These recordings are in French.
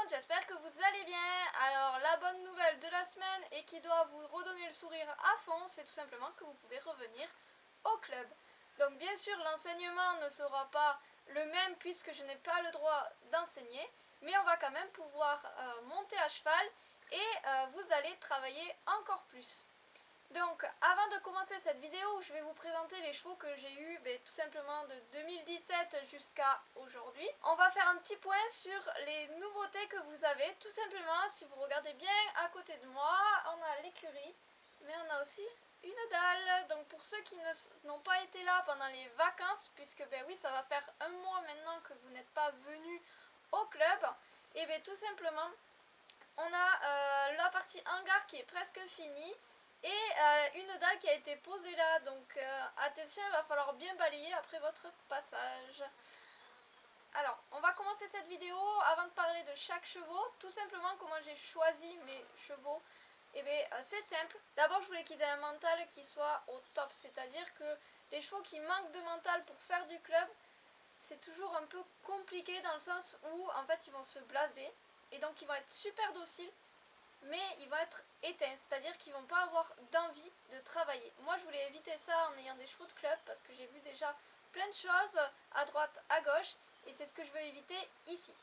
monde, j'espère que vous allez bien. Alors la bonne nouvelle de la semaine et qui doit vous redonner le sourire à fond, c'est tout simplement que vous pouvez revenir au club. Donc bien sûr l'enseignement ne sera pas le même puisque je n'ai pas le droit d'enseigner, mais on va quand même pouvoir monter à cheval et vous allez travailler encore plus. Donc avant de commencer cette vidéo, je vais vous présenter les chevaux que j'ai eus tout simplement de 2017 jusqu'à aujourd'hui. On va faire un petit point sur les nouveautés que vous avez. Tout simplement, si vous regardez bien à côté de moi, on a l'écurie, mais on a aussi une dalle. Donc pour ceux qui n'ont pas été là pendant les vacances, puisque oui, ça va faire un mois maintenant que vous n'êtes pas venus au club, et tout simplement, on a la partie hangar qui est presque finie. Et une dalle qui a été posée là, donc attention, il va falloir bien balayer après votre passage. Alors, on va commencer cette vidéo avant de parler de chaque chevaux, tout simplement comment j'ai choisi mes chevaux. C'est simple. D'abord, je voulais qu'ils aient un mental qui soit au top, c'est-à-dire que les chevaux qui manquent de mental pour faire du club, c'est toujours un peu compliqué dans le sens où en fait ils vont se blaser et donc ils vont être super dociles. Mais ils vont être éteints, c'est-à-dire qu'ils vont pas avoir d'envie de travailler. Moi je voulais éviter ça en ayant des chevaux de club parce que j'ai vu déjà plein de choses à droite, à gauche, et c'est ce que je veux éviter ici.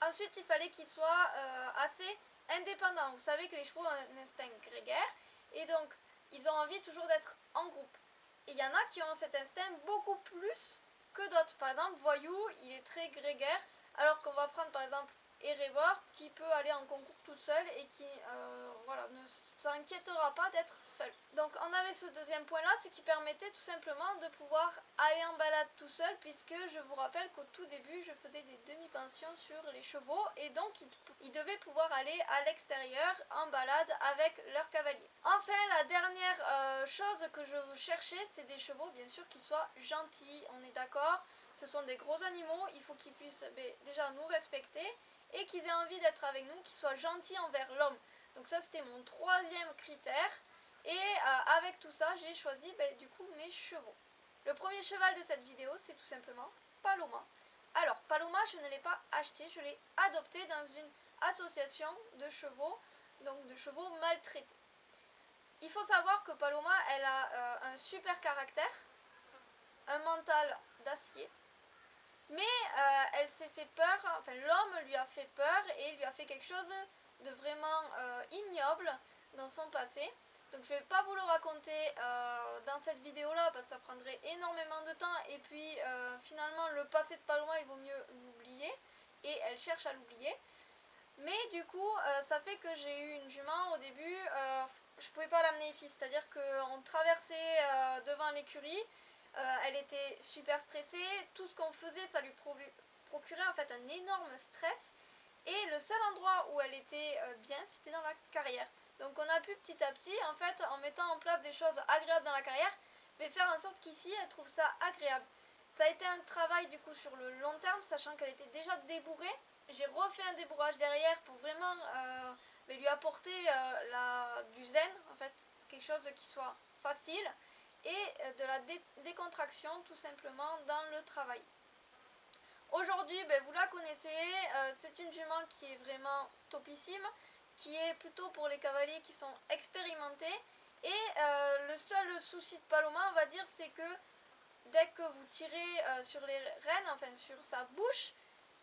Ensuite il fallait qu'ils soient assez indépendants. Vous savez que les chevaux ont un instinct grégaire et donc ils ont envie toujours d'être en groupe. Et il y en a qui ont cet instinct beaucoup plus que d'autres. Par exemple Voyou, il est très grégaire, alors qu'on va prendre par exemple Erebor qui peut aller en concours toute seule et qui ne s'inquiétera pas d'être seule. Donc on avait ce deuxième point là, ce qui permettait tout simplement de pouvoir aller en balade tout seul, puisque je vous rappelle qu'au tout début je faisais des demi-pensions sur les chevaux et donc ils devaient pouvoir aller à l'extérieur en balade avec leur cavalier. Enfin la dernière chose que je cherchais, c'est des chevaux bien sûr qui soient gentils, on est d'accord, ce sont des gros animaux, il faut qu'ils puissent déjà nous respecter et qu'ils aient envie d'être avec nous, qu'ils soient gentils envers l'homme. Donc ça c'était mon troisième critère, et avec tout ça j'ai choisi du coup mes chevaux. Le premier cheval de cette vidéo c'est tout simplement Paloma. Alors Paloma, je ne l'ai pas acheté, je l'ai adopté dans une association de chevaux, donc de chevaux maltraités. Il faut savoir que Paloma elle a un super caractère, un mental d'acier. Mais elle s'est fait peur, enfin l'homme lui a fait peur et lui a fait quelque chose de vraiment ignoble dans son passé. Donc je ne vais pas vous le raconter dans cette vidéo là parce que ça prendrait énormément de temps et puis finalement le passé de Paloma il vaut mieux l'oublier et elle cherche à l'oublier. Mais du coup ça fait que j'ai eu une jument au début, je ne pouvais pas l'amener ici, c'est-à-dire qu'on traversait devant l'écurie. Elle était super stressée, tout ce qu'on faisait ça lui procurait en fait un énorme stress, et le seul endroit où elle était bien c'était dans la carrière. Donc on a pu petit à petit en fait en mettant en place des choses agréables dans la carrière, mais faire en sorte qu'ici elle trouve ça agréable. Ça a été un travail du coup sur le long terme, sachant qu'elle était déjà débourrée. J'ai refait un débourrage derrière pour vraiment lui apporter du zen en fait, quelque chose qui soit facile et de la décontraction tout simplement dans le travail. Aujourd'hui, vous la connaissez, c'est une jument qui est vraiment topissime, qui est plutôt pour les cavaliers qui sont expérimentés, et le seul souci de Paloma, on va dire, c'est que dès que vous tirez sur les rênes, enfin sur sa bouche,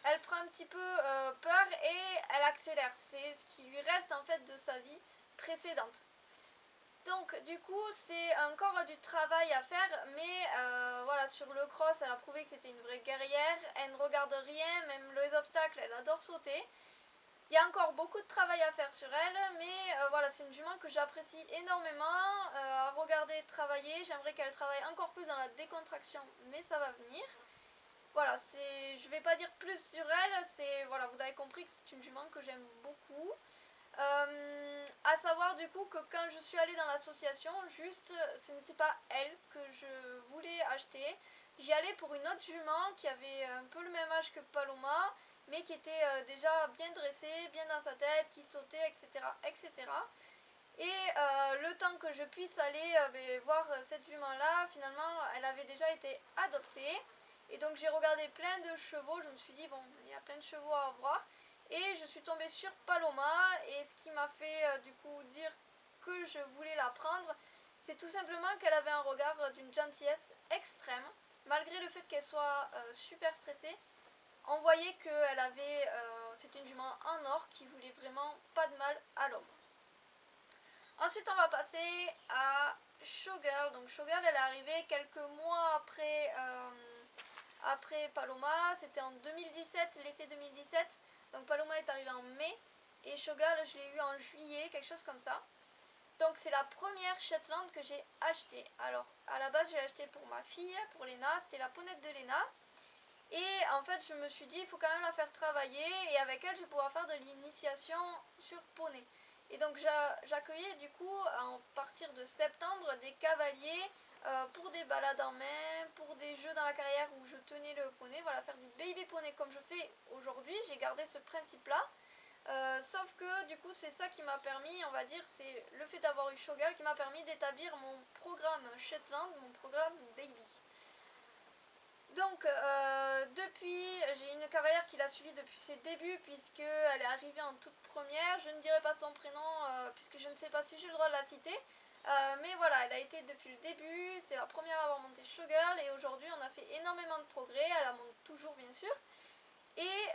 elle prend un petit peu peur et elle accélère. C'est ce qui lui reste en fait de sa vie précédente. Donc du coup c'est encore du travail à faire, mais voilà, sur le cross elle a prouvé que c'était une vraie guerrière, elle ne regarde rien, même les obstacles elle adore sauter. Il y a encore beaucoup de travail à faire sur elle, mais voilà, c'est une jument que j'apprécie énormément à regarder travailler. J'aimerais qu'elle travaille encore plus dans la décontraction, mais ça va venir. Voilà, je vais pas dire plus sur elle, voilà, vous avez compris que c'est une jument que j'aime beaucoup. À savoir du coup que quand je suis allée dans l'association, juste ce n'était pas elle que je voulais acheter. J'y allais pour une autre jument qui avait un peu le même âge que Paloma, mais qui était déjà bien dressée, bien dans sa tête, qui sautait, etc. etc. Et le temps que je puisse aller voir cette jument là, finalement elle avait déjà été adoptée. Et donc j'ai regardé plein de chevaux, je me suis dit bon, il y a plein de chevaux à voir. Et je suis tombée sur Paloma et ce qui m'a fait du coup dire que je voulais la prendre, c'est tout simplement qu'elle avait un regard d'une gentillesse extrême, malgré le fait qu'elle soit super stressée. On voyait qu'elle avait, c'était une jument en or qui voulait vraiment pas de mal à l'homme. Ensuite, on va passer à Showgirl. Donc Showgirl, elle est arrivée quelques mois après Paloma. C'était en 2017, l'été 2017. Donc Paloma est arrivée en mai. Et Showgirl, je l'ai eu en juillet, quelque chose comme ça. Donc c'est la première Shetland que j'ai achetée. Alors, à la base, je l'ai achetée pour ma fille, pour Léna. C'était la ponette de Léna. Et en fait, je me suis dit, il faut quand même la faire travailler. Et avec elle, je vais pouvoir faire de l'initiation sur poney. Et donc j'accueillais du coup à partir de septembre des cavaliers pour des balades en main, pour des jeux dans la carrière où je tenais le poney, voilà, faire du baby poney comme je fais aujourd'hui. J'ai gardé ce principe-là, sauf que du coup c'est ça qui m'a permis, on va dire, c'est le fait d'avoir eu Showgirl qui m'a permis d'établir mon programme Shetland, mon programme baby. Donc depuis, j'ai une cavalière qui l'a suivie depuis ses débuts puisqu'elle est arrivée en toute première. Je ne dirai pas son prénom puisque je ne sais pas si j'ai le droit de la citer. Mais voilà, elle a été depuis le début, c'est la première à avoir monté Showgirl et aujourd'hui on a fait énormément de progrès, elle la monte toujours bien sûr. Et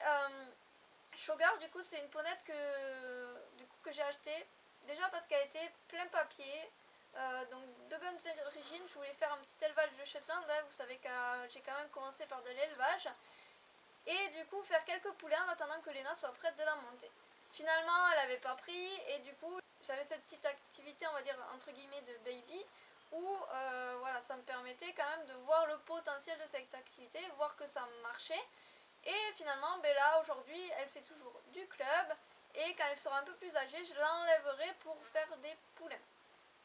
Showgirl du coup c'est une ponette que j'ai achetée déjà parce qu'elle était plein papier. Donc de bonnes origines, je voulais faire un petit élevage de Shetland, là, vous savez que j'ai quand même commencé par de l'élevage et du coup faire quelques poulets en attendant que Léna soit prête de la monter. Finalement elle n'avait pas pris et du coup j'avais cette petite activité, on va dire entre guillemets de baby où voilà, ça me permettait quand même de voir le potentiel de cette activité, voir que ça marchait et finalement là aujourd'hui elle fait toujours du club et quand elle sera un peu plus âgée je l'enlèverai pour faire des poulains.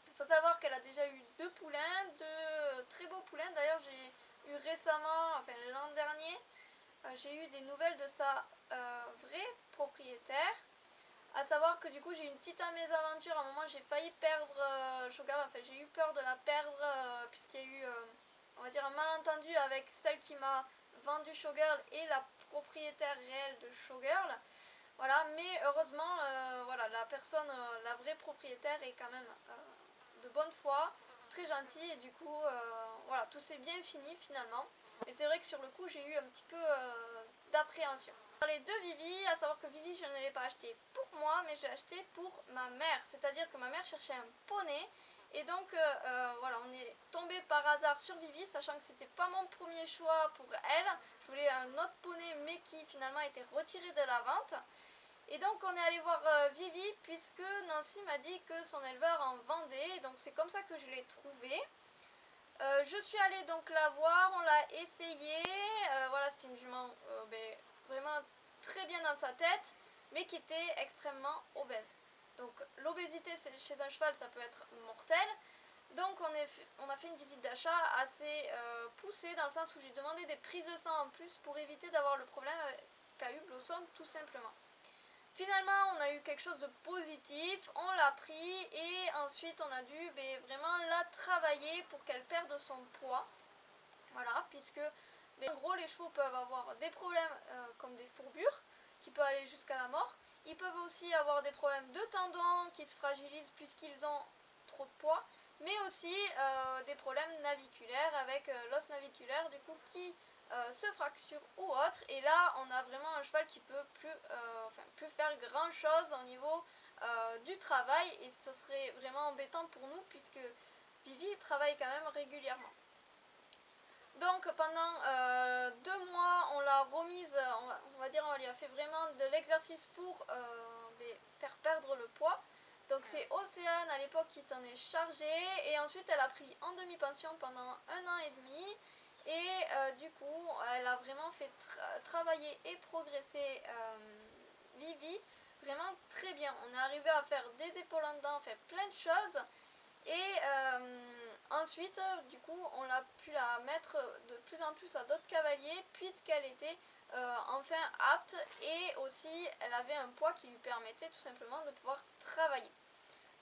Il faut savoir qu'elle a déjà eu 2 poulains, 2 très beaux poulains. D'ailleurs, j'ai eu récemment, enfin l'an dernier, j'ai eu des nouvelles de sa vraie propriétaire. À savoir que du coup, j'ai eu une petite mésaventure. À un moment, j'ai failli perdre Showgirl. Enfin, j'ai eu peur de la perdre puisqu'il y a eu, on va dire, un malentendu avec celle qui m'a vendu Showgirl et la propriétaire réelle de Showgirl. Voilà, mais heureusement, voilà, la personne, la vraie propriétaire est quand même de bonne foi, très gentil et du coup voilà, tout s'est bien fini finalement. Mais c'est vrai que sur le coup j'ai eu un petit peu d'appréhension. Les deux Vivi, à savoir que Vivi je ne l'ai pas acheté pour moi mais je l'ai acheté pour ma mère. C'est-à-dire que ma mère cherchait un poney et donc voilà, on est tombé par hasard sur Vivi, sachant que c'était pas mon premier choix pour elle. Je voulais un autre poney mais qui finalement a été retiré de la vente. Et donc on est allé voir Vivi puisque Nancy m'a dit que son éleveur en vendait, donc c'est comme ça que je l'ai trouvé. Je suis allée donc la voir, on l'a essayé, voilà, c'était une jument vraiment très bien dans sa tête, mais qui était extrêmement obèse. Donc l'obésité chez un cheval ça peut être mortel. Donc on a fait une visite d'achat assez poussée dans le sens où j'ai demandé des prises de sang en plus pour éviter d'avoir le problème qu'a eu Blossom tout simplement. Finalement, on a eu quelque chose de positif, on l'a pris et ensuite on a dû vraiment la travailler pour qu'elle perde son poids. Voilà, puisque en gros les chevaux peuvent avoir des problèmes comme des fourbures qui peuvent aller jusqu'à la mort. Ils peuvent aussi avoir des problèmes de tendons qui se fragilisent puisqu'ils ont trop de poids, mais aussi des problèmes naviculaires avec l'os naviculaire du coup qui se fracture ou autre, et là on a vraiment un cheval qui peut plus faire grand chose au niveau du travail et ce serait vraiment embêtant pour nous puisque Vivi travaille quand même régulièrement. Donc pendant 2 mois on l'a remise, on va dire on lui a fait vraiment de l'exercice pour faire perdre le poids. Donc c'est Océane à l'époque qui s'en est chargée et ensuite elle a pris en demi-pension pendant 1 an et demi. Et du coup, elle a vraiment fait travailler et progresser Vivi vraiment très bien. On est arrivé à faire des épaules en dents, faire plein de choses. Et ensuite, du coup, on a pu la mettre de plus en plus à d'autres cavaliers puisqu'elle était enfin apte et aussi elle avait un poids qui lui permettait tout simplement de pouvoir travailler.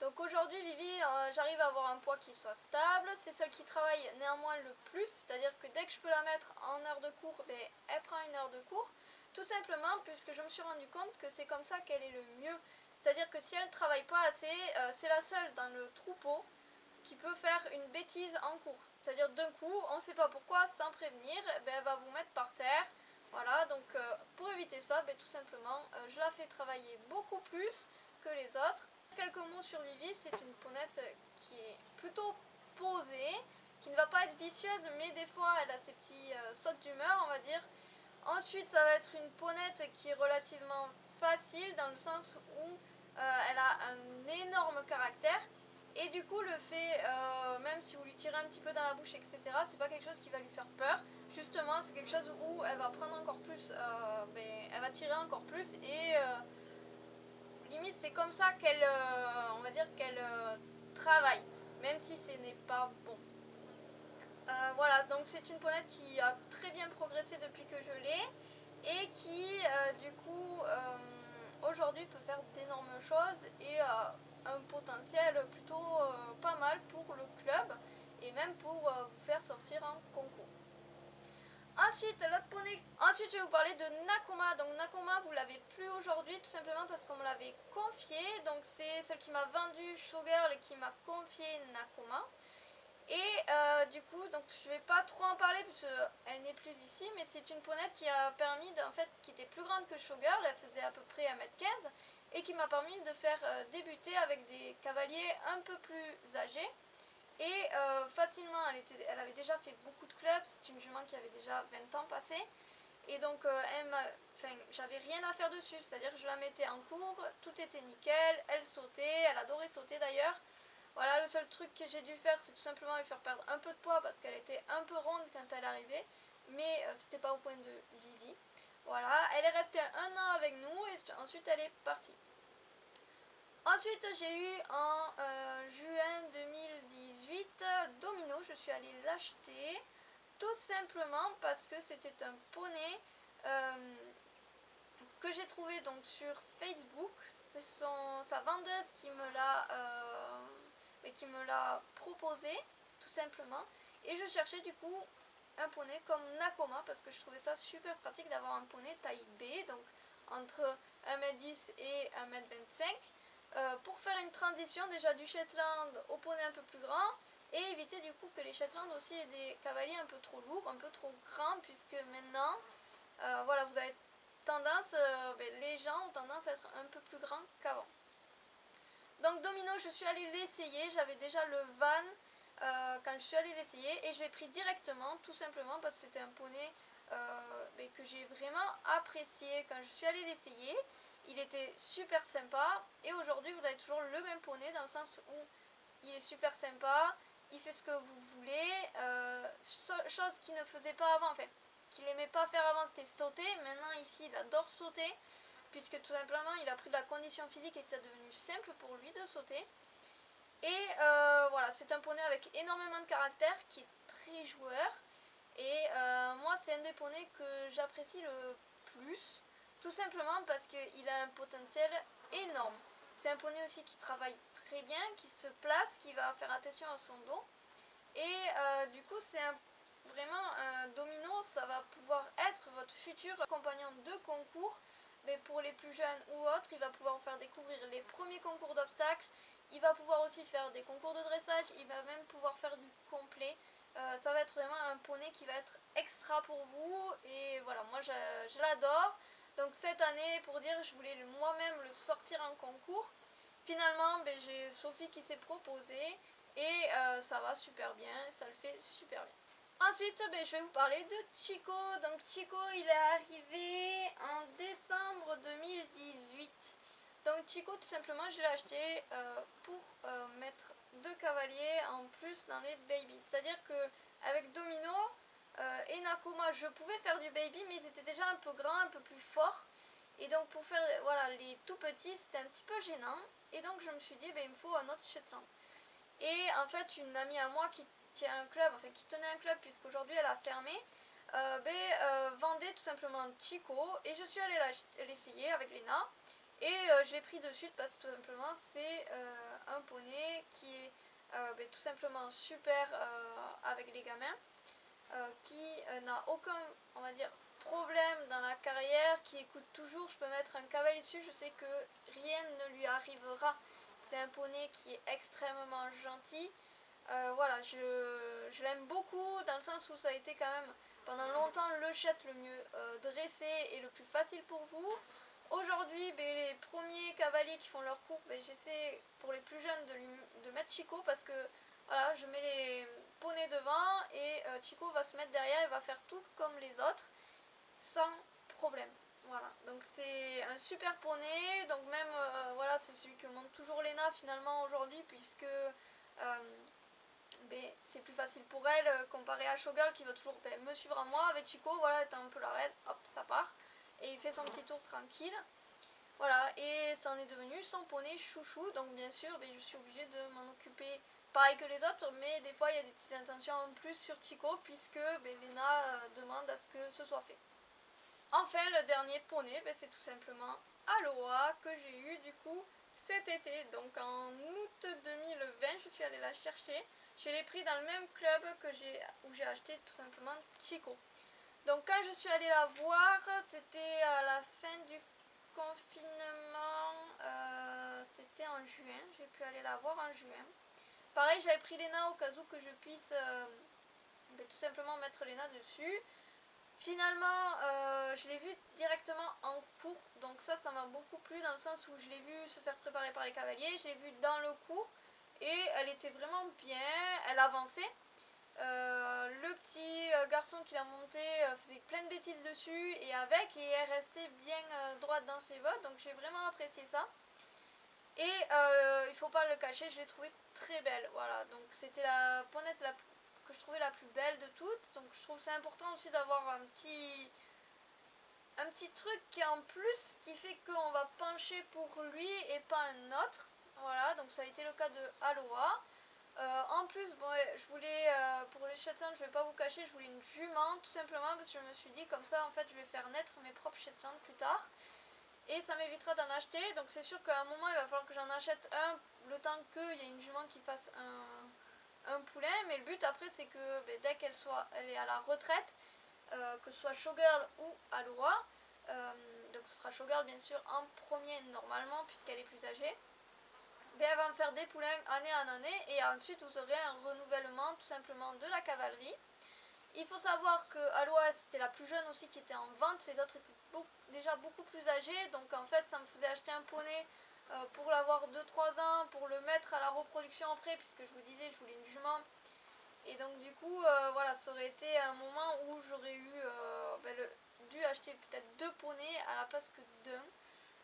Donc aujourd'hui Vivi, j'arrive à avoir un poids qui soit stable, c'est celle qui travaille néanmoins le plus, c'est-à-dire que dès que je peux la mettre en heure de cours, elle prend une heure de cours. Tout simplement puisque je me suis rendu compte que c'est comme ça qu'elle est le mieux. C'est-à-dire que si elle ne travaille pas assez, c'est la seule dans le troupeau qui peut faire une bêtise en cours. C'est-à-dire d'un coup, on ne sait pas pourquoi, sans prévenir, elle va vous mettre par terre. Voilà, donc pour éviter ça, tout simplement, je la fais travailler beaucoup plus que les autres. Quelques mots sur Vivi, c'est une ponette qui est plutôt posée, qui ne va pas être vicieuse, mais des fois elle a ses petits sautes d'humeur, on va dire. Ensuite, ça va être une ponette qui est relativement facile, dans le sens où elle a un énorme caractère. Et du coup, le fait, même si vous lui tirez un petit peu dans la bouche, etc., c'est pas quelque chose qui va lui faire peur. Justement, c'est quelque chose où elle va prendre encore plus, elle va tirer encore plus. Et limite, c'est comme ça qu'elle, on va dire qu'elle travaille, même si ce n'est pas bon. Voilà, donc c'est une ponette qui a très bien progressé depuis que je l'ai. Et qui, du coup, aujourd'hui peut faire d'énormes choses et a un potentiel plutôt pas mal pour le club et même pour vous faire sortir en concours. Ensuite, l'autre poney. Ensuite, je vais vous parler de Nakoma. Donc Nakoma, vous l'avez plus aujourd'hui tout simplement parce qu'on me l'avait confié. Donc c'est celle qui m'a vendu Showgirl et qui m'a confié Nakoma. Et du coup, donc je vais pas trop en parler parce qu'elle n'est plus ici, mais c'est une ponette qui a permis, en fait, qui était plus grande que Showgirl, elle faisait à peu près 1m15, et qui m'a permis de faire débuter avec des cavaliers un peu plus âgés. Et facilement, elle avait déjà fait beaucoup de clubs, c'est une jument qui avait déjà 20 ans passé. Et donc, j'avais rien à faire dessus, c'est-à-dire que je la mettais en cours, tout était nickel, elle sautait, elle adorait sauter d'ailleurs. Voilà, le seul truc que j'ai dû faire, c'est tout simplement lui faire perdre un peu de poids parce qu'elle était un peu ronde quand elle arrivait, mais c'était pas au point de Vivi. Voilà, elle est restée 1 an avec nous et ensuite elle est partie. Ensuite, j'ai eu en juin 2018 Domino, je suis allée l'acheter tout simplement parce que c'était un poney que j'ai trouvé donc sur Facebook. C'est sa vendeuse qui me l'a proposé tout simplement, et je cherchais du coup un poney comme Nakoma parce que je trouvais ça super pratique d'avoir un poney taille B, donc entre 1m10 et 1m25, pour faire une transition déjà du Shetland au poney un peu plus grand et éviter du coup que les Shetland aussi aient des cavaliers un peu trop lourds, un peu trop grands, puisque maintenant voilà, vous avez tendance, les gens ont tendance à être un peu plus grands qu'avant. Donc Domino, je suis allée l'essayer, j'avais déjà le van quand je suis allée l'essayer et je l'ai pris directement, tout simplement parce que c'était un poney que j'ai vraiment apprécié quand je suis allée l'essayer. Il était super sympa et aujourd'hui vous avez toujours le même poney dans le sens où il est super sympa, il fait ce que vous voulez, chose qu'il ne faisait pas avant, enfin qu'il n'aimait pas faire avant, c'était sauter. Maintenant ici il adore sauter, puisque tout simplement il a pris de la condition physique et c'est devenu simple pour lui de sauter. Et voilà, c'est un poney avec énormément de caractère, qui est très joueur. Et moi c'est un des poneys que j'apprécie le plus, tout simplement parce qu'il a un potentiel énorme. C'est un poney aussi qui travaille très bien, qui se place, qui va faire attention à son dos. Et du coup c'est vraiment un Domino, ça va pouvoir être votre futur compagnon de concours. Mais pour les plus jeunes ou autres, il va pouvoir faire découvrir les premiers concours d'obstacles. Il va pouvoir aussi faire des concours de dressage. Il va même pouvoir faire du complet. Ça va être vraiment un poney qui va être extra pour vous. Et voilà, moi je l'adore. Donc cette année, pour dire, je voulais moi-même le sortir en concours. Finalement, j'ai Sophie qui s'est proposée. Et ça va super bien, ça le fait super bien. Ensuite, je vais vous parler de Chico. Donc Chico, il est arrivé en décembre 2018. Donc Chico, tout simplement, je l'ai acheté pour mettre 2 cavaliers en plus dans les babies. C'est-à-dire que avec Domino et Nakoma, je pouvais faire du baby, mais ils étaient déjà un peu grands, un peu plus forts. Et donc pour faire voilà, les tout petits, c'était un petit peu gênant. Et donc je me suis dit, il me faut un autre Shetland. Et en fait, une amie à moi qui tenait un club, puisqu'aujourd'hui elle a fermé, vendait tout simplement Chico, et je suis allée l'essayer avec Léna, et je l'ai pris de suite parce que tout simplement c'est un poney qui est tout simplement super avec les gamins, qui n'a aucun, on va dire, problème dans la carrière, qui écoute toujours, je peux mettre un cavalier dessus, je sais que rien ne lui arrivera. C'est un poney qui est extrêmement gentil. Voilà, je l'aime beaucoup dans le sens où ça a été quand même pendant longtemps le chat le mieux dressé et le plus facile pour vous. Aujourd'hui, les premiers cavaliers qui font leur cours, j'essaie pour les plus jeunes de mettre Chico parce que voilà, je mets les poneys devant et Chico va se mettre derrière et va faire tout comme les autres sans problème. Voilà, donc c'est un super poney, donc même voilà, c'est celui que monte toujours Léna finalement aujourd'hui puisque c'est plus facile pour elle comparé à Showgirl qui va toujours me suivre à moi. Avec Chico, voilà, elle est un peu la reine, hop, ça part et il fait son petit tour tranquille. Voilà, et ça en est devenu son poney chouchou, donc bien sûr je suis obligée de m'en occuper pareil que les autres, mais des fois il y a des petites intentions en plus sur Chico puisque Léna demande à ce que ce soit fait. Enfin, le dernier poney, c'est tout simplement Aloha que j'ai eu du coup cet été, donc en août 2020, je suis allée la chercher. Je l'ai pris dans le même club où j'ai acheté tout simplement Chico. Donc quand je suis allée la voir, c'était à la fin du confinement, c'était en juin, j'ai pu aller la voir en juin. Pareil, j'avais pris Léna au cas où que je puisse tout simplement mettre Léna dessus. Finalement, je l'ai vue directement en cours, donc ça m'a beaucoup plu dans le sens où je l'ai vue se faire préparer par les cavaliers, je l'ai vue dans le cours et elle était vraiment bien, elle avançait. Le petit garçon qui l'a monté faisait plein de bêtises dessus et elle restait bien droite dans ses bottes, donc j'ai vraiment apprécié ça. Et il faut pas le cacher, je l'ai trouvée très belle, voilà, donc c'était la ponette que je trouvais la plus belle de toutes, donc je trouve c'est important aussi d'avoir un petit truc qui est en plus qui fait qu'on va pencher pour lui et pas un autre, voilà, donc ça a été le cas de Aloha. En plus, je voulais, pour les Shetland, je vais pas vous cacher, je voulais une jument, tout simplement parce que je me suis dit, comme ça, en fait, je vais faire naître mes propres Shetland plus tard. Et ça m'évitera d'en acheter, donc c'est sûr qu'à un moment, il va falloir que j'en achète un, le temps qu'il y ait une jument qui fasse un poulain. Mais le but, après, c'est que dès elle est à la retraite, que ce soit Showgirl ou Aloha, donc ce sera Showgirl, bien sûr, en premier, normalement, puisqu'elle est plus âgée. Elle va me faire des poulains année en année et ensuite vous aurez un renouvellement tout simplement de la cavalerie. Il faut savoir que Aloha c'était la plus jeune aussi qui était en vente, les autres étaient déjà beaucoup plus âgés, donc en fait ça me faisait acheter un poney pour l'avoir 2-3 ans, pour le mettre à la reproduction après, puisque je vous disais je voulais une jument. Et donc du coup voilà, ça aurait été un moment où j'aurais eu dû acheter peut-être 2 poneys à la place que d'un.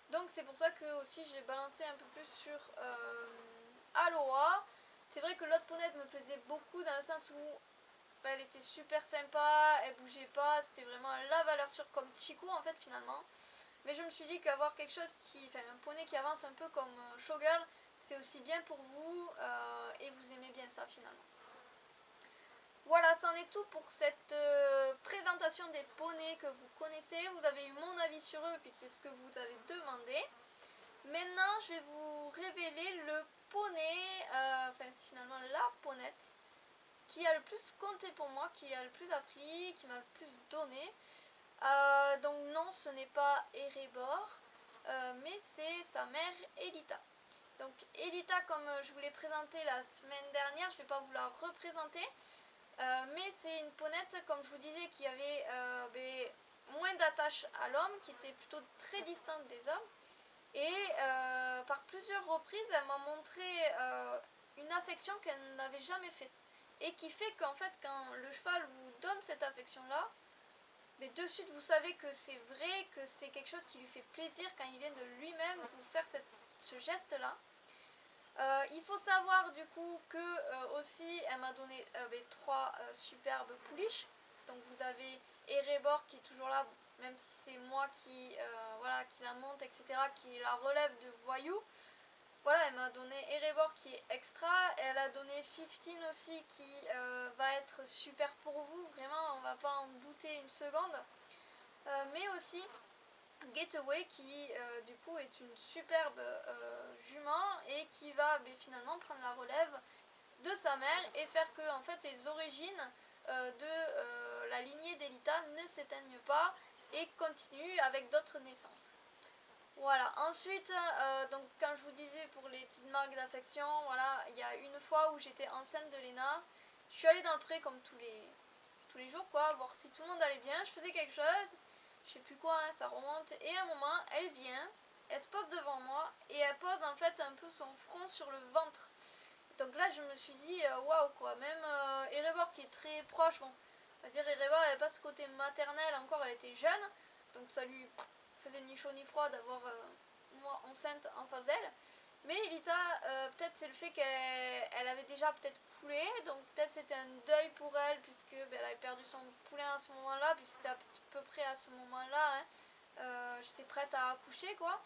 Donc c'est pour ça que aussi j'ai balancé un peu plus sur Aloha. C'est vrai que l'autre ponette me plaisait beaucoup dans le sens où elle était super sympa, elle bougeait pas, c'était vraiment la valeur sûre comme Chico en fait finalement. Mais je me suis dit qu'avoir quelque chose un poney qui avance un peu comme Showgirl, c'est aussi bien pour vous et vous aimez bien ça finalement. Voilà, c'en est tout pour cette présentation des poneys que vous connaissez. Vous avez eu mon avis sur eux, puis c'est ce que vous avez demandé. Maintenant, je vais vous révéler le poney, finalement la ponette, qui a le plus compté pour moi, qui a le plus appris, qui m'a le plus donné. Donc non, ce n'est pas Erebor, mais c'est sa mère Elita. Donc Elita, comme je vous l'ai présentée la semaine dernière, je ne vais pas vous la représenter. Mais c'est une ponette, comme je vous disais, qui avait moins d'attache à l'homme, qui était plutôt très distante des hommes. Et par plusieurs reprises, elle m'a montré une affection qu'elle n'avait jamais faite. Et qui fait qu'en fait, quand le cheval vous donne cette affection-là, de suite vous savez que c'est vrai, que c'est quelque chose qui lui fait plaisir quand il vient de lui-même vous faire ce geste-là. Il faut savoir du coup que aussi elle m'a donné 3 superbes pouliches. Donc vous avez Erebor qui est toujours là, même si c'est moi qui la monte, etc., qui la relève de voyou. Voilà, elle m'a donné Erebor qui est extra. Elle a donné 15 aussi qui va être super pour vous. Vraiment, on va pas en douter une seconde. Mais aussi Getaway qui du coup est une superbe jument et qui va finalement prendre la relève de sa mère et faire que en fait les origines de la lignée d'Elita ne s'éteignent pas et continue avec d'autres naissances. Voilà, ensuite, donc quand je vous disais pour les petites marques d'affection, voilà, il y a une fois où j'étais enceinte de Léna, je suis allée dans le pré comme tous les jours, quoi, voir si tout le monde allait bien, je faisais quelque chose, je sais plus quoi, hein, ça remonte, et à un moment, elle vient, elle se pose devant moi, et elle pose en fait un peu son front sur le ventre. Donc là, je me suis dit, waouh, quoi, même Erebor qui est très proche, bon, on va dire Erebor, elle n'avait pas ce côté maternel encore, elle était jeune, donc ça lui faisait ni chaud ni froid d'avoir moi enceinte en face d'elle. Mais Elita, peut-être c'est le fait qu'elle avait déjà peut-être coulé, donc peut-être c'était un deuil pour elle, puisque elle avait perdu son poulain à ce moment-là, puis c'était à peu près à ce moment-là, hein, j'étais prête à accoucher, quoi.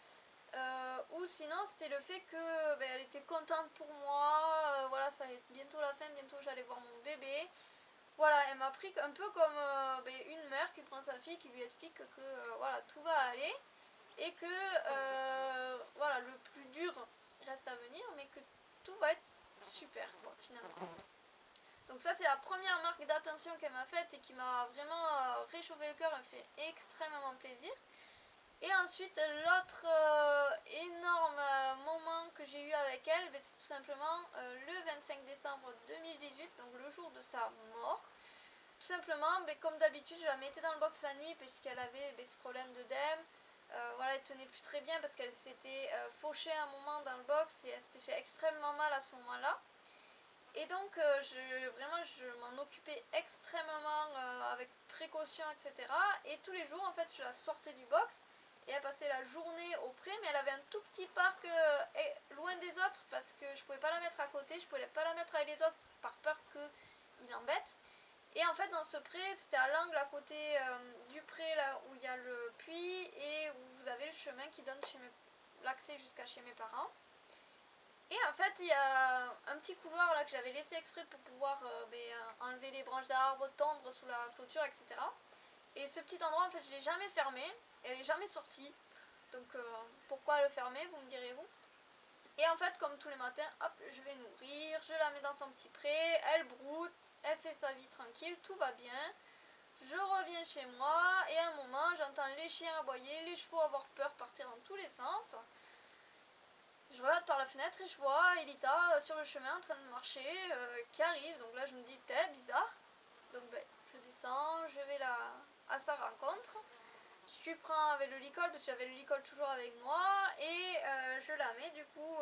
Ou sinon c'était le fait que elle était contente pour moi, voilà, ça allait être bientôt la fin, bientôt j'allais voir mon bébé. Voilà, elle m'a pris un peu comme une mère qui prend sa fille, qui lui explique que voilà, tout va aller et que voilà, le plus dur reste à venir, mais que tout va être super, quoi, finalement. Donc ça, c'est la première marque d'attention qu'elle m'a faite et qui m'a vraiment réchauffé le cœur, elle me fait extrêmement plaisir. Et ensuite, l'autre énorme moment que j'ai eu avec elle, c'est tout simplement le 25 décembre 2018, donc le jour de sa mort. Tout simplement, comme d'habitude, je la mettais dans le box la nuit puisqu'elle avait ce problème d'œdème. Voilà, elle tenait plus très bien parce qu'elle s'était fauchée un moment dans le box et elle s'était fait extrêmement mal à ce moment-là. Et donc, je m'en occupais extrêmement avec précaution, etc. Et tous les jours, en fait, je la sortais du box et elle passait la journée au pré, mais elle avait un tout petit parc loin des autres parce que je pouvais pas la mettre à côté, je pouvais pas la mettre avec les autres par peur qu'il l'embête. Et en fait, dans ce pré, c'était à l'angle à côté du pré, là où il y a le puits et où vous avez le chemin qui donne l'accès jusqu'à chez mes parents. Et en fait, il y a un petit couloir là que j'avais laissé exprès pour pouvoir enlever les branches d'arbres, tendre sous la clôture, etc. Et ce petit endroit, en fait, je ne l'ai jamais fermé, elle n'est jamais sortie. Donc pourquoi le fermer, vous me direz-vous? Et en fait, comme tous les matins, hop, je vais nourrir, je la mets dans son petit pré, elle broute, elle fait sa vie tranquille, tout va bien. Je reviens chez moi et à un moment, j'entends les chiens aboyer, les chevaux avoir peur, partir dans tous les sens. Je regarde par la fenêtre et je vois Elita sur le chemin en train de marcher, qui arrive. Donc là, je me dis, t'es bizarre. Donc je descends, je vais à sa rencontre. Je lui prends avec le licol, parce que j'avais le licol toujours avec moi, et je la mets du coup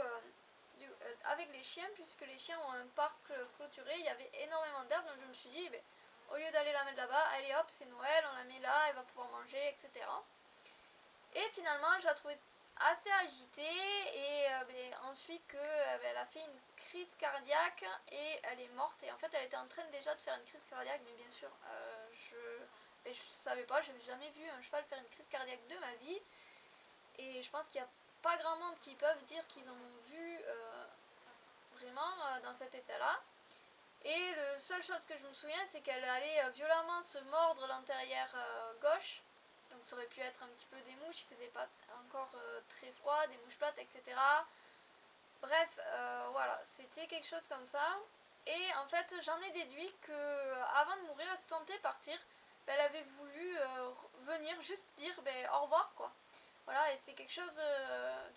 avec les chiens, puisque les chiens ont un parc clôturé, il y avait énormément d'herbe, donc je me suis dit, au lieu d'aller la mettre là-bas, allez hop, c'est Noël, on la met là, elle va pouvoir manger, etc. Et finalement, je la trouvais assez agitée, et ensuite elle a fait une crise cardiaque, et elle est morte, et en fait elle était en train déjà de faire une crise cardiaque, mais bien sûr, je ne savais pas, je n'avais jamais vu un cheval faire une crise cardiaque de ma vie. Et je pense qu'il n'y a pas grand monde qui peuvent dire qu'ils en ont vu vraiment dans cet état-là. Et la seule chose que je me souviens, c'est qu'elle allait violemment se mordre l'antérieur gauche. Donc ça aurait pu être un petit peu des mouches, il faisait pas encore très froid, des mouches plates, etc. Bref, voilà, c'était quelque chose comme ça. Et en fait, j'en ai déduit qu'avant de mourir, elle se sentait partir. Elle avait voulu venir juste dire au revoir, quoi. Voilà, et c'est quelque chose,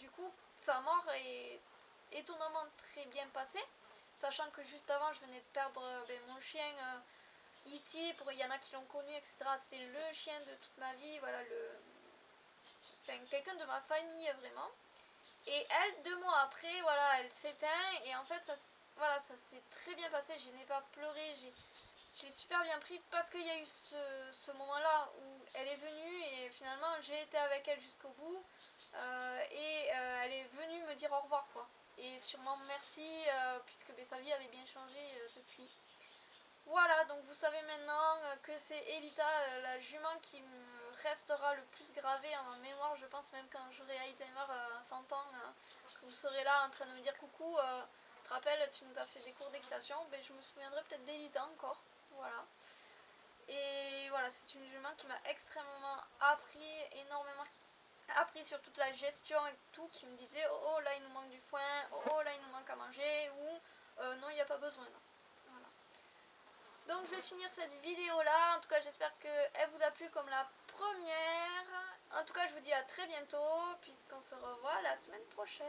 du coup, sa mort est étonnamment très bien passée, sachant que juste avant, je venais de perdre mon chien E.T., il y en a qui l'ont connu, etc. C'était le chien de toute ma vie, voilà, quelqu'un de ma famille, vraiment. Et elle, 2 mois après, voilà, elle s'éteint, et en fait, voilà, ça s'est très bien passé, je n'ai pas pleuré, je l'ai super bien pris parce qu'il y a eu ce moment-là où elle est venue et finalement j'ai été avec elle jusqu'au bout elle est venue me dire au revoir, quoi. Et sûrement merci puisque sa vie avait bien changé depuis. Voilà, donc vous savez maintenant que c'est Elita, la jument, qui me restera le plus gravée en ma mémoire. Je pense même quand j'aurai Alzheimer à 100 ans, que vous serez là en train de me dire coucou, tu te rappelles, tu nous as fait des cours d'équitation, je me souviendrai peut-être d'Elita encore. Voilà. Et voilà, c'est une jument qui m'a extrêmement énormément appris sur toute la gestion et tout, qui me disait oh là il nous manque du foin, oh là il nous manque à manger, ou non il n'y a pas besoin. Non. Voilà. Donc je vais finir cette vidéo là, en tout cas j'espère qu'elle vous a plu comme la première. En tout cas, je vous dis à très bientôt, puisqu'on se revoit la semaine prochaine.